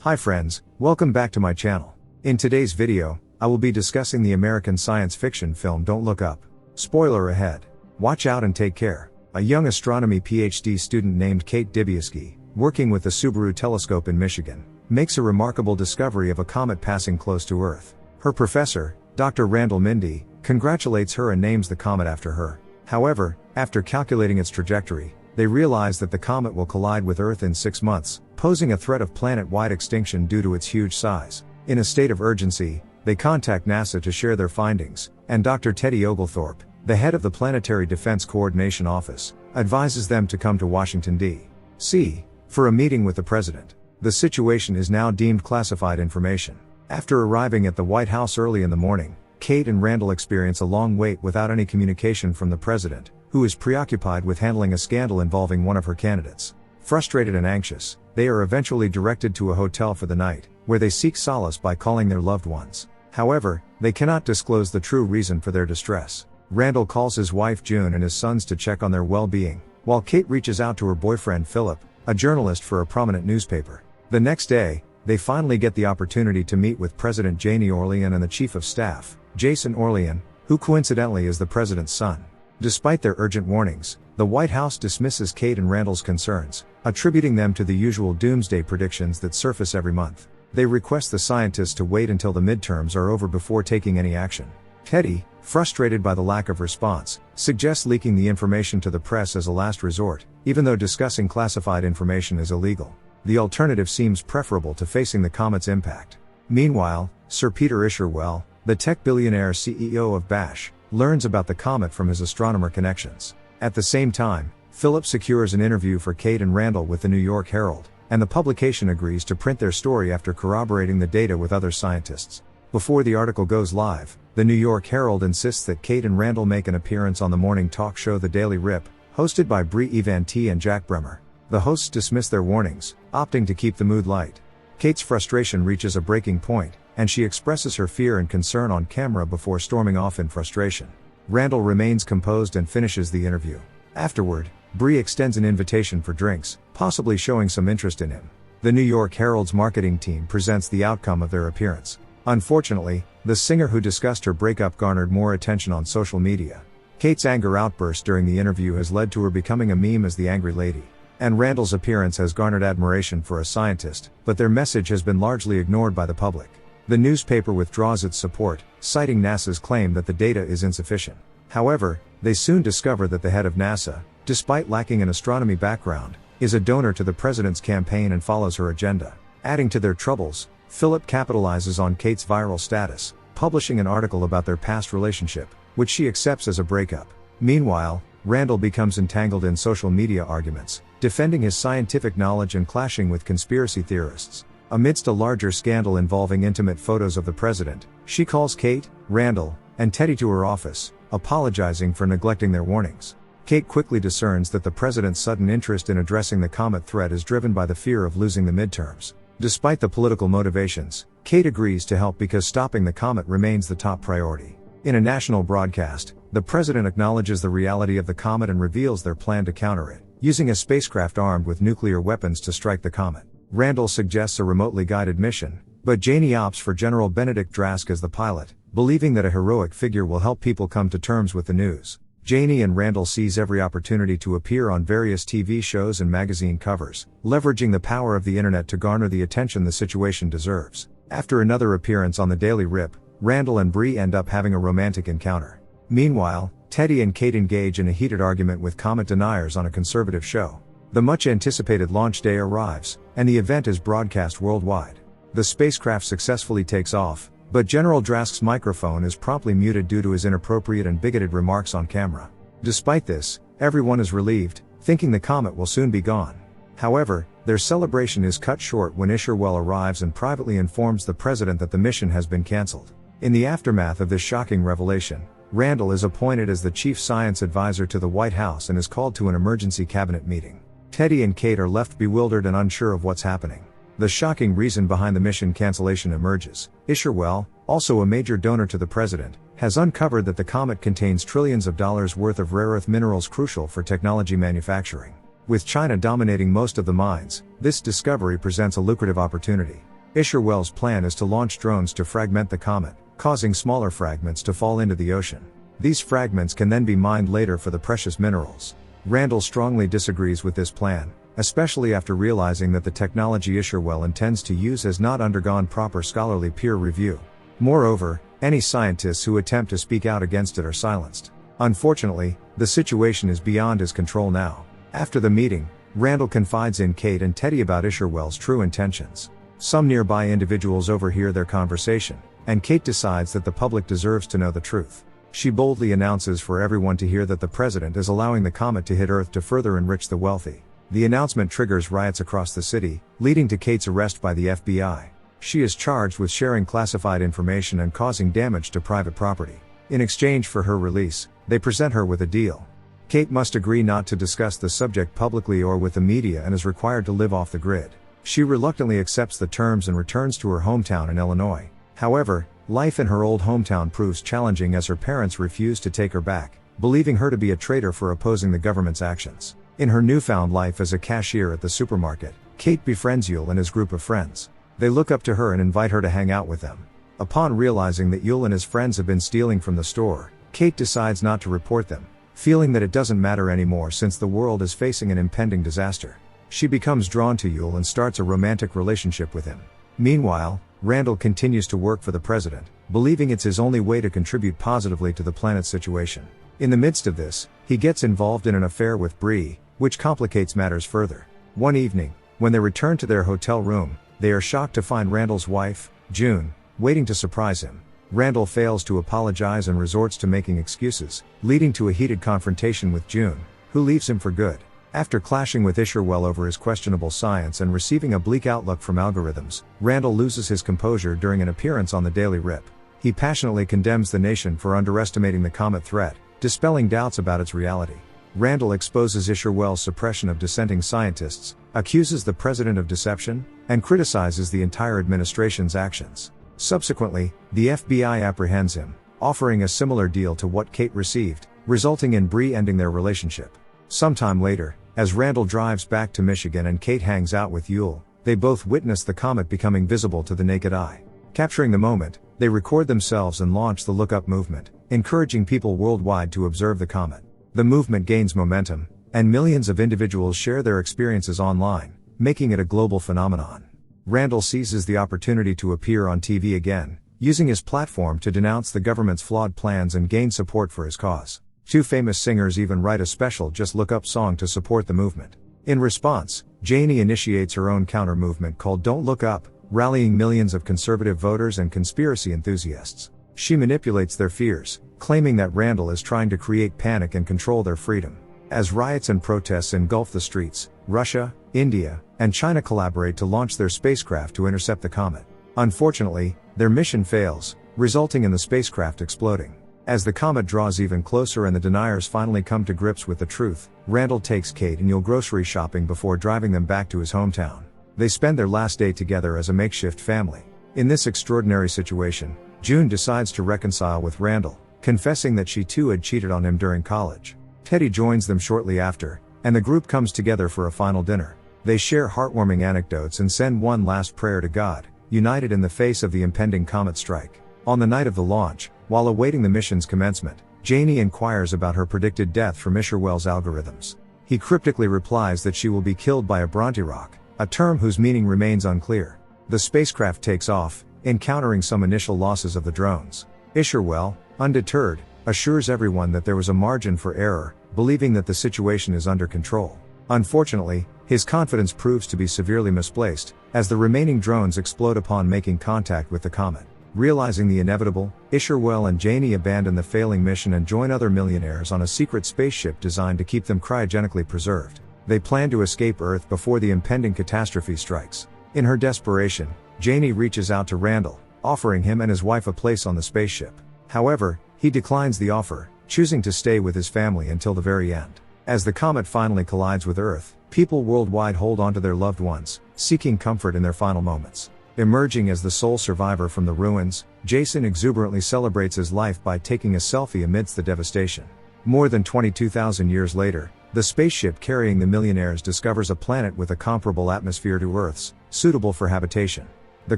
Hi friends, welcome back to my channel. In today's video, I will be discussing the American science fiction film Don't Look Up. Spoiler ahead. Watch out and take care. A young astronomy PhD student named Kate Dibiasky, working with the Subaru telescope in Michigan, makes a remarkable discovery of a comet passing close to Earth. Her professor, Dr. Randall Mindy, congratulates her and names the comet after her. However, after calculating its trajectory, they realize that the comet will collide with Earth in 6 months, posing a threat of planet-wide extinction due to its huge size. In a state of urgency, they contact NASA to share their findings, and Dr. Teddy Oglethorpe, the head of the Planetary Defense Coordination Office, advises them to come to Washington, D.C. for a meeting with the president. The situation is now deemed classified information. After arriving at the White House early in the morning, Kate and Randall experience a long wait without any communication from the president, who is preoccupied with handling a scandal involving one of her candidates. Frustrated and anxious, they are eventually directed to a hotel for the night, where they seek solace by calling their loved ones. However, they cannot disclose the true reason for their distress. Randall calls his wife June and his sons to check on their well-being, while Kate reaches out to her boyfriend Philip, a journalist for a prominent newspaper. The next day, they finally get the opportunity to meet with President Janie Orlean and the Chief of Staff, Jason Orlean, who coincidentally is the president's son. Despite their urgent warnings, the White House dismisses Kate and Randall's concerns, attributing them to the usual doomsday predictions that surface every month. They request the scientists to wait until the midterms are over before taking any action. Teddy, frustrated by the lack of response, suggests leaking the information to the press as a last resort, even though discussing classified information is illegal. The alternative seems preferable to facing the comet's impact. Meanwhile, Sir Peter Isherwell, the tech billionaire CEO of Bash, learns about the comet from his astronomer connections. At the same time, Philip secures an interview for Kate and Randall with the New York Herald, and the publication agrees to print their story after corroborating the data with other scientists. Before the article goes live, the New York Herald insists that Kate and Randall make an appearance on the morning talk show The Daily Rip, hosted by Brie Evanti and Jack Bremer. The hosts dismiss their warnings, opting to keep the mood light. Kate's frustration reaches a breaking point, and she expresses her fear and concern on camera before storming off in frustration. Randall remains composed and finishes the interview. Afterward, Brie extends an invitation for drinks, possibly showing some interest in him. The New York Herald's marketing team presents the outcome of their appearance. Unfortunately, the singer who discussed her breakup garnered more attention on social media. Kate's anger outburst during the interview has led to her becoming a meme as the Angry Lady. And Randall's appearance has garnered admiration for a scientist, but their message has been largely ignored by the public. The newspaper withdraws its support, citing NASA's claim that the data is insufficient. However, they soon discover that the head of NASA, despite lacking an astronomy background, is a donor to the president's campaign and follows her agenda. Adding to their troubles, Philip capitalizes on Kate's viral status, publishing an article about their past relationship, which she accepts as a breakup. Meanwhile, Randall becomes entangled in social media arguments, defending his scientific knowledge and clashing with conspiracy theorists. Amidst a larger scandal involving intimate photos of the president, she calls Kate, Randall, and Teddy to her office, apologizing for neglecting their warnings. Kate quickly discerns that the president's sudden interest in addressing the comet threat is driven by the fear of losing the midterms. Despite the political motivations, Kate agrees to help because stopping the comet remains the top priority. In a national broadcast, the president acknowledges the reality of the comet and reveals their plan to counter it, using a spacecraft armed with nuclear weapons to strike the comet. Randall suggests a remotely guided mission, but Janie opts for General Benedict Drask as the pilot, believing that a heroic figure will help people come to terms with the news. Janie and Randall seize every opportunity to appear on various TV shows and magazine covers, leveraging the power of the internet to garner the attention the situation deserves. After another appearance on The Daily Rip, Randall and Brie end up having a romantic encounter. Meanwhile, Teddy and Kate engage in a heated argument with comet deniers on a conservative show. The much-anticipated launch day arrives, and the event is broadcast worldwide. The spacecraft successfully takes off, but General Drask's microphone is promptly muted due to his inappropriate and bigoted remarks on camera. Despite this, everyone is relieved, thinking the comet will soon be gone. However, their celebration is cut short when Isherwell arrives and privately informs the president that the mission has been cancelled. In the aftermath of this shocking revelation, Randall is appointed as the chief science advisor to the White House and is called to an emergency cabinet meeting. Teddy and Kate are left bewildered and unsure of what's happening. The shocking reason behind the mission cancellation emerges. Isherwell, also a major donor to the president, has uncovered that the comet contains trillions of dollars worth of rare earth minerals crucial for technology manufacturing. With China dominating most of the mines, this discovery presents a lucrative opportunity. Isherwell's plan is to launch drones to fragment the comet, causing smaller fragments to fall into the ocean. These fragments can then be mined later for the precious minerals. Randall strongly disagrees with this plan, especially after realizing that the technology Isherwell intends to use has not undergone proper scholarly peer review. Moreover, any scientists who attempt to speak out against it are silenced. Unfortunately, the situation is beyond his control now. After the meeting, Randall confides in Kate and Teddy about Isherwell's true intentions. Some nearby individuals overhear their conversation, and Kate decides that the public deserves to know the truth. She boldly announces for everyone to hear that the president is allowing the comet to hit Earth to further enrich the wealthy. The announcement triggers riots across the city, leading to Kate's arrest by the FBI. She is charged with sharing classified information and causing damage to private property. In exchange for her release, they present her with a deal. Kate must agree not to discuss the subject publicly or with the media and is required to live off the grid. She reluctantly accepts the terms and returns to her hometown in Illinois. However, life in her old hometown proves challenging as her parents refuse to take her back, believing her to be a traitor for opposing the government's actions. In her newfound life as a cashier at the supermarket, Kate befriends Yul and his group of friends. They look up to her and invite her to hang out with them. Upon realizing that Yul and his friends have been stealing from the store, Kate decides not to report them, feeling that it doesn't matter anymore since the world is facing an impending disaster. She becomes drawn to Yul and starts a romantic relationship with him. Meanwhile, Randall continues to work for the president, believing it's his only way to contribute positively to the planet's situation. In the midst of this, he gets involved in an affair with Bree, which complicates matters further. One evening, when they return to their hotel room, they are shocked to find Randall's wife, June, waiting to surprise him. Randall fails to apologize and resorts to making excuses, leading to a heated confrontation with June, who leaves him for good. After clashing with Isherwell over his questionable science and receiving a bleak outlook from algorithms, Randall loses his composure during an appearance on the Daily Rip. He passionately condemns the nation for underestimating the comet threat, dispelling doubts about its reality. Randall exposes Isherwell's suppression of dissenting scientists, accuses the president of deception, and criticizes the entire administration's actions. Subsequently, the FBI apprehends him, offering a similar deal to what Kate received, resulting in Bree ending their relationship. Sometime later, as Randall drives back to Michigan and Kate hangs out with Yul, they both witness the comet becoming visible to the naked eye. Capturing the moment, they record themselves and launch the Look Up movement, encouraging people worldwide to observe the comet. The movement gains momentum, and millions of individuals share their experiences online, making it a global phenomenon. Randall seizes the opportunity to appear on TV again, using his platform to denounce the government's flawed plans and gain support for his cause. Two famous singers even write a special Just Look Up song to support the movement. In response, Janie initiates her own counter-movement called Don't Look Up, rallying millions of conservative voters and conspiracy enthusiasts. She manipulates their fears, claiming that Randall is trying to create panic and control their freedom. As riots and protests engulf the streets, Russia, India, and China collaborate to launch their spacecraft to intercept the comet. Unfortunately, their mission fails, resulting in the spacecraft exploding. As the comet draws even closer and the deniers finally come to grips with the truth, Randall takes Kate and Yul grocery shopping before driving them back to his hometown. They spend their last day together as a makeshift family. In this extraordinary situation, June decides to reconcile with Randall, confessing that she too had cheated on him during college. Teddy joins them shortly after, and the group comes together for a final dinner. They share heartwarming anecdotes and send one last prayer to God, united in the face of the impending comet strike. On the night of the launch, while awaiting the mission's commencement, Janie inquires about her predicted death from Isherwell's algorithms. He cryptically replies that she will be killed by a Bronterock, a term whose meaning remains unclear. The spacecraft takes off, encountering some initial losses of the drones. Isherwell, undeterred, assures everyone that there was a margin for error, believing that the situation is under control. Unfortunately, his confidence proves to be severely misplaced, as the remaining drones explode upon making contact with the comet. Realizing the inevitable, Isherwell and Janie abandon the failing mission and join other millionaires on a secret spaceship designed to keep them cryogenically preserved. They plan to escape Earth before the impending catastrophe strikes. In her desperation, Janie reaches out to Randall, offering him and his wife a place on the spaceship. However, he declines the offer, choosing to stay with his family until the very end. As the comet finally collides with Earth, people worldwide hold on to their loved ones, seeking comfort in their final moments. Emerging as the sole survivor from the ruins, Jason exuberantly celebrates his life by taking a selfie amidst the devastation. More than 22,000 years later, the spaceship carrying the millionaires discovers a planet with a comparable atmosphere to Earth's, suitable for habitation. The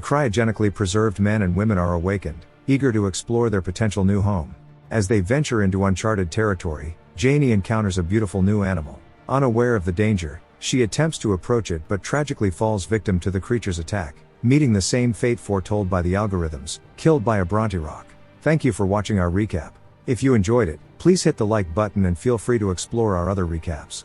cryogenically preserved men and women are awakened, eager to explore their potential new home. As they venture into uncharted territory, Janie encounters a beautiful new animal. Unaware of the danger, she attempts to approach it but tragically falls victim to the creature's attack, meeting the same fate foretold by the algorithms, killed by a Brontyrock. Thank you for watching our recap. If you enjoyed it, please hit the like button and feel free to explore our other recaps.